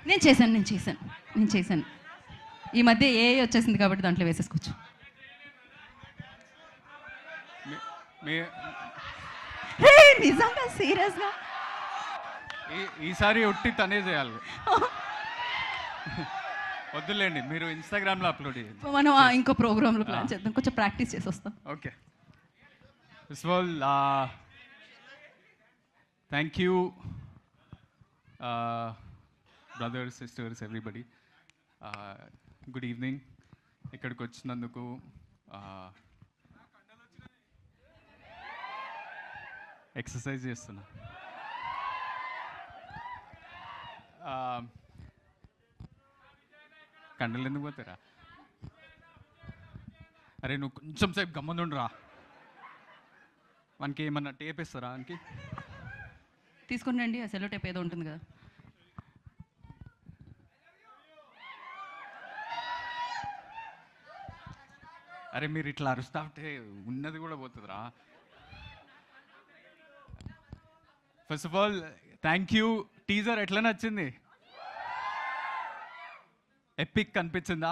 నేను చేశాను. ఈ మధ్య ఏ వచ్చేసింది కాబట్టి దాంట్లో వేసేసుకోవచ్చు. నిజంగా సీరియస్గా ఈసారి ఒట్టి తనే చేయాలి. వద్దులేండి, మీరు ఇన్స్టాగ్రామ్లో అప్లోడ్ చేయండి. మనం ఇంకో ప్రోగ్రాంలో ప్లాన్ చేద్దాం, కొంచెం ప్రాక్టీస్ చేసి వస్తాం. Okay. First of all thank you brothers, sisters, everybody. Good evening. ఇక్కడికి వచ్చినందుకు ఎక్సర్సైజ్ చేస్తున్నా. కండలు ఎందుకు పోతారా? అరే నువ్వు కొంచెం సేపు గమ్మునుండురా. మనకి ఏమన్నా టేప్ ఇస్తారా? మనకి తీసుకుని ఆ సెల్లో టేప్ ఏదో ఉంటుంది కదా. అరే మీరు ఇట్లా అరుస్తా ఉంటే ఉన్నది కూడా పోతుందిరా. First of all thank you. Teaser ఎట్లా నచ్చింది? ఎపిక్ కనిపించిందా?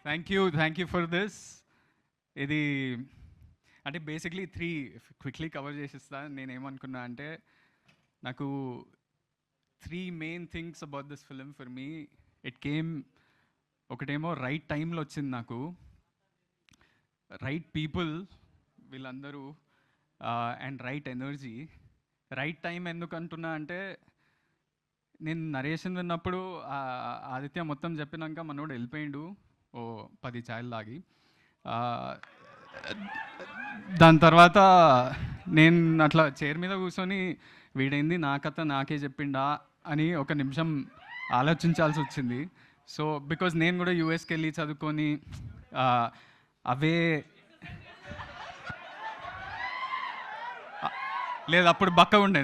Thank you for this. ఇది అంటే బేసిక్లీ 3 క్విక్లీ కవర్ చేసిస్తా. నేనేమనుకున్నా అంటే నాకు 3 main things about this film. For me it came, ఒకటేమో రైట్ టైంలో వచ్చింది నాకు, రైట్ పీపుల్ వీళ్ళందరూ, and right energy. Right time ఎందుకు అంటున్నా అంటే నేను నరేషన్ విన్నప్పుడు ఆదిత్య మొత్తం చెప్పినాక మనోడు వెళ్ళిపోయిండు ఓ 10 ఛాయలు లాగి. దాని తర్వాత నేను అట్లా చైర్ మీద కూర్చొని వీడైంది నా కథ నాకే చెప్పిండా అని ఒక నిమిషం ఆలోచించాల్సి వచ్చింది. సో బికాజ్ నేను కూడా యూఎస్కి వెళ్ళి చదువుకొని అవే లేదు, అప్పుడు బక్క ఉండే,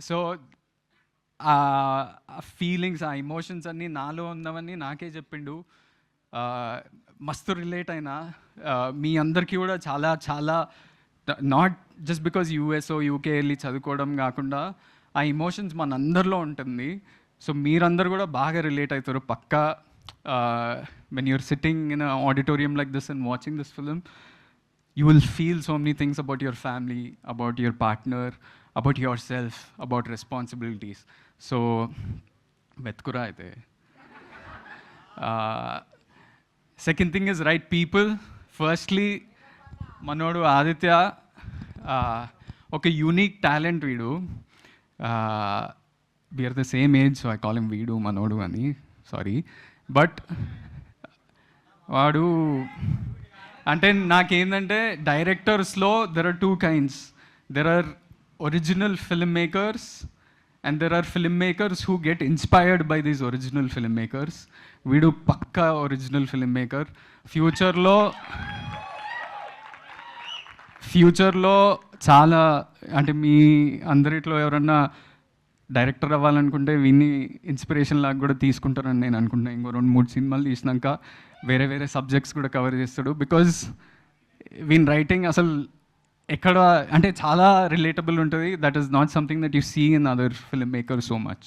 సో ఆ ఫీలింగ్స్, ఆ ఎమోషన్స్ అన్నీ నాలో ఉన్నవన్నీ నాకే చెప్పిండు. మస్తు రిలేట్ అయినా. మీ అందరికీ కూడా చాలా చాలా, నాట్ జస్ట్ బికాజ్ యూఎస్ఓ యూకే వెళ్ళి చదువుకోవడం కాకుండా ఆ ఎమోషన్స్ మనందరిలో ఉంటుంది. సో మీరందరూ కూడా బాగా రిలేట్ అవుతారు పక్కా. When you're sitting in a auditorium like this and watching this film, you will feel so many things about your family, about your partner, about yourself, about responsibilities. So vetkura aithe. Second thing is right people. Firstly, manodu Aditya oka unique talent veedu. We are the same age, so I call him Veedu Manodu ani. Sorry, but vaadu అంటే నాకేంటంటే డైరెక్టర్స్లో there are 2 kinds. There are original film makers and there are film makers who get inspired by these original film makers. వీడు పక్కా original film maker. ఫ్యూచర్లో చాలా, అంటే మీ అందరిట్లో ఎవరన్నా director అవ్వాలనుకుంటే వీన్ని ఇన్స్పిరేషన్ లాగా కూడా తీసుకుంటారని నేను అనుకుంటున్నాను. ఇంకో 2-3 సినిమాలు తీసినాక వేరే వేరే సబ్జెక్ట్స్ కూడా కవర్ చేస్తాడు. బికాజ్ వీన్ రైటింగ్ అసలు ఎక్కడ అంటే చాలా రిలేటబుల్ ఉంటుంది. That is not something that you see in other film maker so much.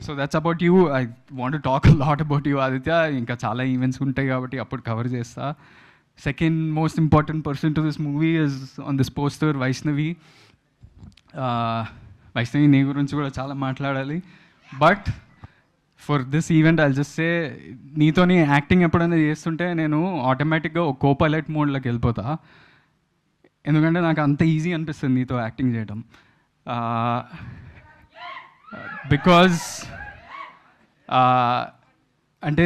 So that's about you. I want to talk lot about you Aditya. ఇంకా చాలా ఈవెంట్స్ ఉంటాయి కాబట్టి అప్పుడు కవర్ చేస్తా. Second most important person to this movie is on this poster Vaishnavi. Vaishnavi నీ గురించి కూడా చాలా మాట్లాడాలి. But for this event I'll just say, నీతోని యాక్టింగ్ ఎప్పుడైనా చేస్తుంటే నేను ఆటోమేటిక్గా ఒక కోపైలట్ మోడ్లోకి వెళ్ళిపోతా. ఎందుకంటే నాకు అంత ఈజీ అనిపిస్తుంది నీతో యాక్టింగ్ చేయడం. బికాజ్ అంటే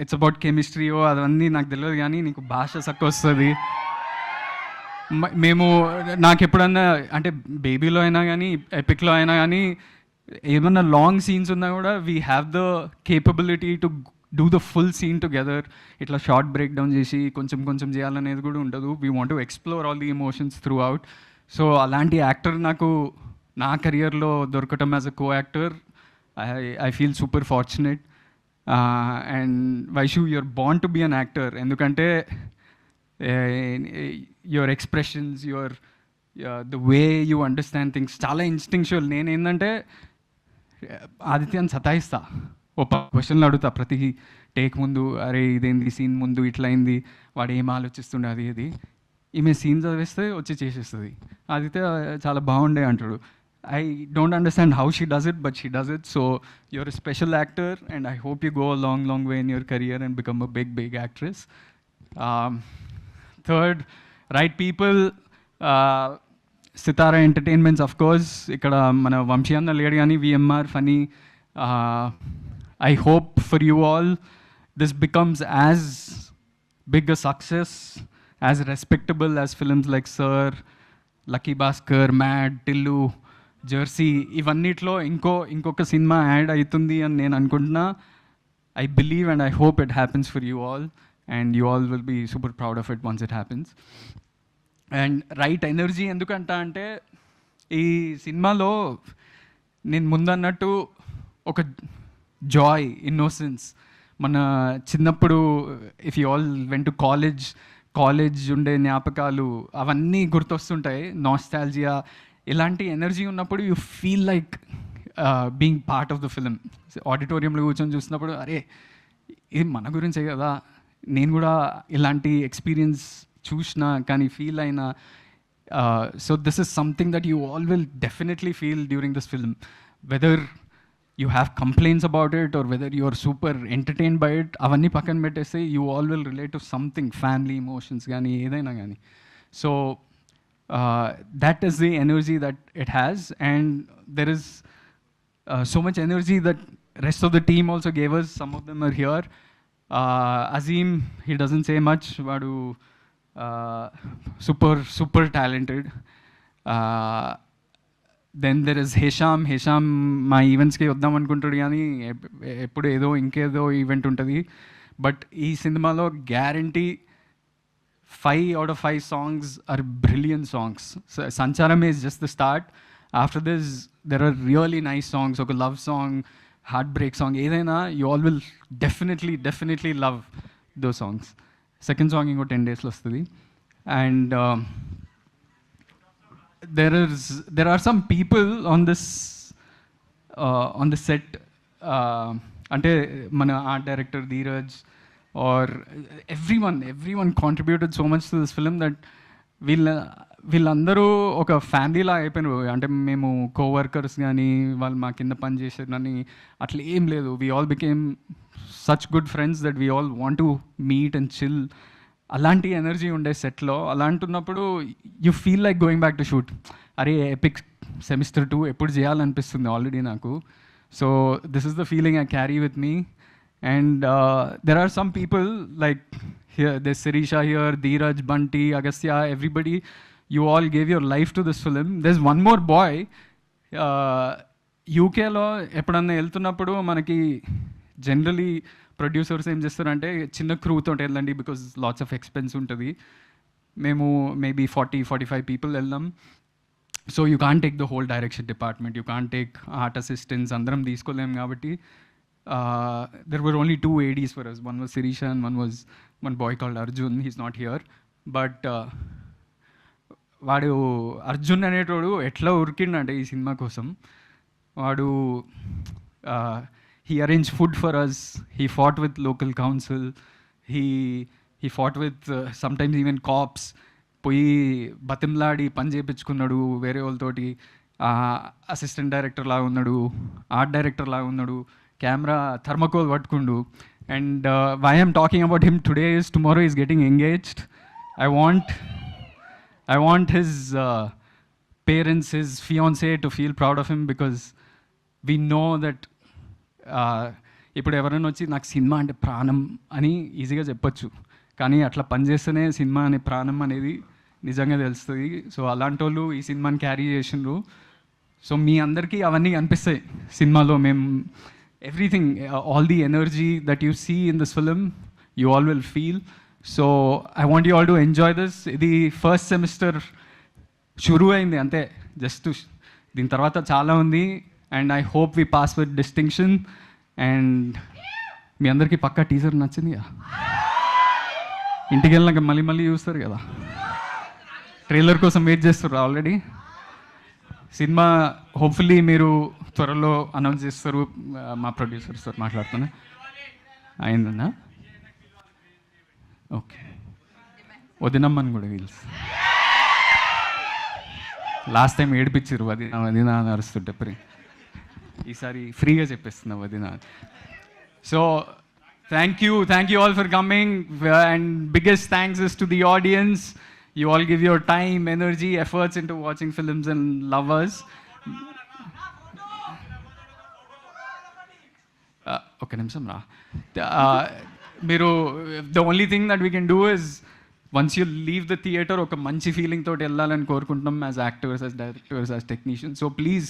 ఇట్స్ అబౌట్ కెమిస్ట్రీయో అవన్నీ నాకు తెలియదు, కానీ నీకు భాష చక్కగా వస్తుంది. మేము నాకు ఎప్పుడన్నా అంటే బేబీలో అయినా కానీ ఎపిక్లో అయినా కానీ ఏమన్నా లాంగ్ సీన్స్ ఉన్నా కూడా we have the capability to do the full scene together. ఇట్లా షార్ట్ బ్రేక్ డౌన్ చేసి కొంచెం కొంచెం చేయాలనేది కూడా ఉండదు. We want to explore all the emotions throughout. సో అలాంటి యాక్టర్ నాకు నా కెరియర్లో దొరకటం as a co actor, I feel super fortunate. And Vaishu you're bound to be an actor, ఎందుకంటే your expressions, your the way you understand things చాలా instinctual. నేను ఏంటంటే ఆదిత్యాన్ని సతాయిస్తా, ఓ క్వశ్చన్లు అడుగుతా ప్రతి టేక్ ముందు, అరే ఇదేంది సీన్ ముందు ఇట్లా అయింది, వాడు ఏం ఆలోచిస్తుండే అది ఇది. ఈమె సీన్ చదివేస్తే వచ్చి చేసేస్తుంది. ఆదిత్య చాలా బాగుండే అంటాడు. I don't understand how she does it, but she does it. So you're a special actor, and I hope you go a long, long way in your career and become a big, big actress. Third, right people. Sitara Entertainments, of course. Ikkada mana Vamshi anna ledu gaani VMR funny. I hope for you all this becomes as big a success, as respectable as films like Sir, Lucky Bhaskar, Mad, Tillu, Jersey, ఇవన్నిట్లో ఇంకొక సినిమా add అవుతుంది అని నేను అనుకుంటున్నా. I believe and I hope it happens for you all, and you all will be super proud of it once it happens. And right energy ఎందుకంట అంటే, ఈ సినిమాలో నేను ముందన్నట్టు ఒక జాయ్, ఇన్నోసెన్స్, మన చిన్నప్పుడు if you all went to college ఉండే జ్ఞాపకాలు అవన్నీ గుర్తొస్తుంటాయి, నాస్టాల్జియా. ఇలాంటి ఎనర్జీ ఉన్నప్పుడు you feel like being part of the film. ఆడిటోరియంలో కూర్చొని చూసినప్పుడు అరే ఇది మన గురించే కదా, నేను కూడా ఇలాంటి ఎక్స్పీరియన్స్ చూసిన కానీ ఫీల్ అయినా. So this is something that you all will definitely feel during this film, whether you have complaints about it or whether you are super entertain by it. అవన్నీ పక్కన పెట్టేస్తే you all will relate to something, family emotions కానీ ఏదైనా కానీ. So that is the energy that it has, and there is so much energy that rest of the team also gave us. Some of them are here. Azim, he doesn't say much, vadu super talented. Then there is Hesham మా ఈవెంట్స్కి వద్దాం అనుకుంటాడు కానీ ఎప్పుడు ఏదో ఇంకేదో event ఉంటుంది. But ఈ సినిమాలో guarantee 5 out of 5 songs are brilliant songs. So Sancharam is just the start. After this, there are really nice songs. Like a love song, heartbreak song. Edaina, you all will definitely love those songs. Second song ingo 10 days lo vastadi. And there are some people on the set. Ante mana art director Dheeraj, or everyone contributed so much to this film that వీళ్ళందరూ ఒక ఫ్యామిలీలా అయిపోయినారు. అంటే మేము coworkers కానీ వాళ్ళు మా కింద పని చేసేదని అట్లా ఏం లేదు. We all became such good friends that we all want to meet and chill. అలాంటి ఎనర్జీ ఉండే సెట్లో. అలాంటి ఉన్నప్పుడు you feel like going back to shoot. అరే ఎపిక్ సెమిస్టర్ 2 ఎప్పుడు చేయాలనిపిస్తుంది ఆల్రెడీ నాకు. So this is the feeling I carry with me. And there are some people like here, there's Sirisha here, Dheeraj, Bunty, Agastya, everybody. You all gave your life to this film. There's one more boy. యూకేలో ఎప్పుడన్నా వెళ్తున్నప్పుడు మనకి generally producers ఏం చేస్తారంటే చిన్న క్రూతో వెళ్ళండి, because lots of expense ఉంటుంది. మేము మేబీ 40-45 పీపుల్ వెళ్దాం. So you can take the whole direction department, you can take art assistants, అందరం తీసుకోలేము. కాబట్టి there were only 2 ADs for us. One was Sirisha and one boy called Arjun. He's not here. But వాడు అర్జున్ అనేటోడు ఎట్లా ఉరికిండంటే ఈ cinema కోసం. వాడు he arranged food for us. He fought with local council. He fought with sometimes even cops. పోయి బతిమలాడి పని చేయించుకున్నాడు వేరే వాళ్ళతోటి. అసిస్టెంట్ డైరెక్టర్ లాగా ఉన్నాడు, ఆర్ట్ డైరెక్టర్ లాగా ఉన్నాడు, కెమెరా థర్మకోల్ పట్టుకుండు. And why I'm talking about him today is tomorrow is getting engaged. I want his parents, his fiancé to feel proud of him, because we know that ఇప్పుడు ఎవరైనా వచ్చి నాకు cinema అంటే ప్రాణం అని ఈజీగా చెప్పొచ్చు, కానీ అట్లా పనిచేస్తేనే సినిమా అనే ప్రాణం అనేది నిజంగా తెలుస్తుంది. సో అలాంటి వాళ్ళు ఈ సినిమాని క్యారీ చేసిండ్రు. సో మీ అందరికీ అవన్నీ అనిపిస్తాయి సినిమాలో. మేము everything, all the energy that you see in this film, you all will feel. So I want you all to enjoy this. The first semester shuru ayindi ante, just din tarvata chaala undi, and I hope we pass with distinction. And మీ అందరికీ పక్కా teaser నచ్చింది కదా, ఇంటికి వెళ్ళినాక మళ్ళీ మళ్ళీ చూస్తారు కదా, trailer కోసం వెయిట్ చేస్తారు ఆల్రెడీ. సినిమా హోప్ఫుల్లీ మీరు త్వరలో అనౌన్స్ చేస్తారు. మా ప్రొడ్యూసర్స్తో మాట్లాడుతున్నా. అయిందన్నా? ఓకే, వదినమ్మని కూడా తెలుసు. లాస్ట్ టైం ఏడిపించారు వదిన అని అరుస్తుంటే ఈసారి ఫ్రీగా చెప్పేస్తున్నా వదిన. So thank you all for coming, and biggest thanks is to the audience. You all give your time, energy, efforts into watching films and love us. Okay, nimsam ra. Miru, the only thing that we can do is once you leave the theater, oka manchi feeling tho ellalani korukuntam as actors, as directors, as technicians. So please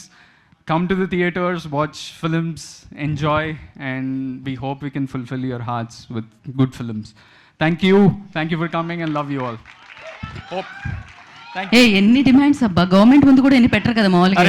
come to the theaters, watch films, enjoy, and we hope we can fulfill your hearts with good films. Thank you for coming, and love you all. ఎన్ని demands అబ్బా, government ముందు కూడా ఎన్ని పెట్టరు కదా మామూలుగా.